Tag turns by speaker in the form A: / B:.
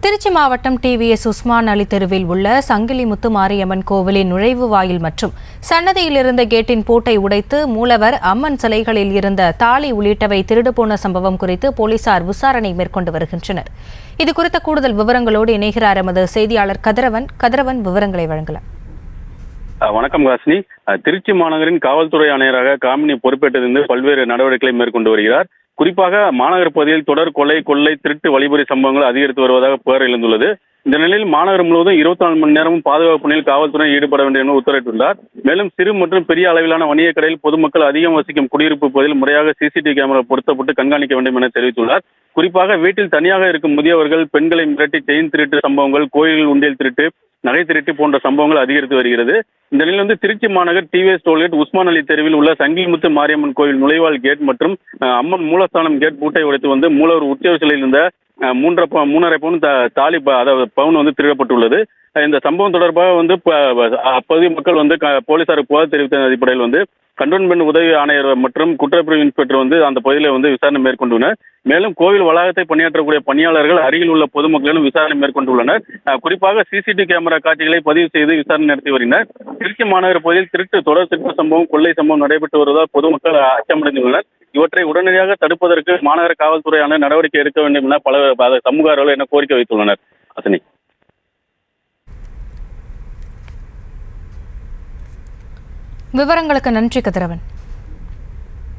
A: திருச்சி மாவட்டம் டிவிஎஸ் உஸ்மான் அலி தெருவில் உள்ள சங்கிலி முத்து மாரியம்மன் கோவிலின் நுழைவு வாயில் மற்றும் சன்னதியில் இருந்த கேட்டின் பூட்டை உடைத்து மூலவர் அம்மன் சிலைகளில் இருந்த தாலி உள்ளிட்டவை திருடு போன சம்பவம் குறித்து போலீசார் விசாரணை மேற்கொண்டு வருகின்றனர். இதுகுறித்த கூடுதல் விவரங்களோடு இணைகிறார் எமது செய்தியாளர் கதிரவன் விவரங்களை வழங்கலாம்.
B: வணக்கம் காசினி. திருச்சி மாநகரின் காவல்துறை ஆணையராக காமினி பொறுப்பேற்றிருந்து பல்வேறு நடவடிக்கைகளை மேற்கொண்டு வருகிறார். குறிப்பாக மாநகர் பகுதியில் தொடர் கொள்ளை திருட்டு வழிமுறை சம்பவங்கள் அதிகரித்து வருவதாக புகார் எழுந்துள்ளது. இந்த நிலையில் மாநகரம் முழுவதும் 24 மணி நேரமும் பாதுகாப்பு பணியில் காவல்துறை ஈடுபட வேண்டும் என உத்தரவிட்டுள்ளார். மேலும் சிறு மற்றும் பெரிய அளவிலான வணிக கடையில் பொதுமக்கள் அதிகம் வசிக்கும் குடியிருப்பு பகுதியில் முறையாக சிசிடிவி கேமரா பொருத்தப்பட்டு கண்காணிக்க வேண்டும் என தெரிவித்துள்ளார். குறிப்பாக வீட்டில் தனியாக இருக்கும் முதியவர்கள் பெண்களை மிரட்டி செயின் திருட்டு சம்பவங்கள், கோயில் உண்டியல் திருட்டு, நகை திருட்டு போன்ற சம்பவங்கள் அதிகரித்து வருகிறது. இந்த நிலையில் திருச்சி மாநகர் டிவிஎஸ் டோல்கேட் உஸ்மான் அலி தெருவில் உள்ள சங்கிலிமுத்து மாரியம்மன் கோயில் நுழைவால் கேட் மற்றும் அம்மன் மூலஸ்தானம் கேட் பூட்டை உடைத்து மூலவர் உற்சவ சிலையில் இருந்த 3.5 பவுன் தாலி பவுன் திருடப்பட்டுள்ளது. இந்த சம்பவம் தொடர்பாக அப்பகுதி மக்கள் போலீசாருக்கு புகார் தெரிவித்த அடிப்படையில் கண்டோன்மெண்ட் உதவி ஆணையர் மற்றும் குற்றப்பிரிவு இன்ஸ்பெக்டர் அந்த பகுதியில் விசாரணை மேற்கொண்டுள்ளனர். மேலும் கோவில் வளாகத்தை பணியாற்றக்கூடிய பணியாளர்கள் அருகில் உள்ள பொதுமக்களிடம் விசாரணை மேற்கொண்டுள்ளனர். குறிப்பாக சிசிடிவி கேமரா காட்சிகளை பதிவு செய்து விசாரணை நடத்தி வருகின்றனர். திருச்சி மாநகர் பகுதியில் தொடர் திருட்டு சம்பவம், கொள்ளை சம்பவம் நடைபெற்று வருவதால் பொதுமக்கள் அச்சமடைந்துள்ளனர். இவற்றை உடனடியாக தடுப்பதற்கு மாநகர காவல்துறையான நடவடிக்கை எடுக்க வேண்டும் என பல சமூக ஆர்வலர்கள் கோரிக்கை வைத்துள்ளனர். அசனி,
A: விவரங்களுக்கு நன்றி கதிரவன்.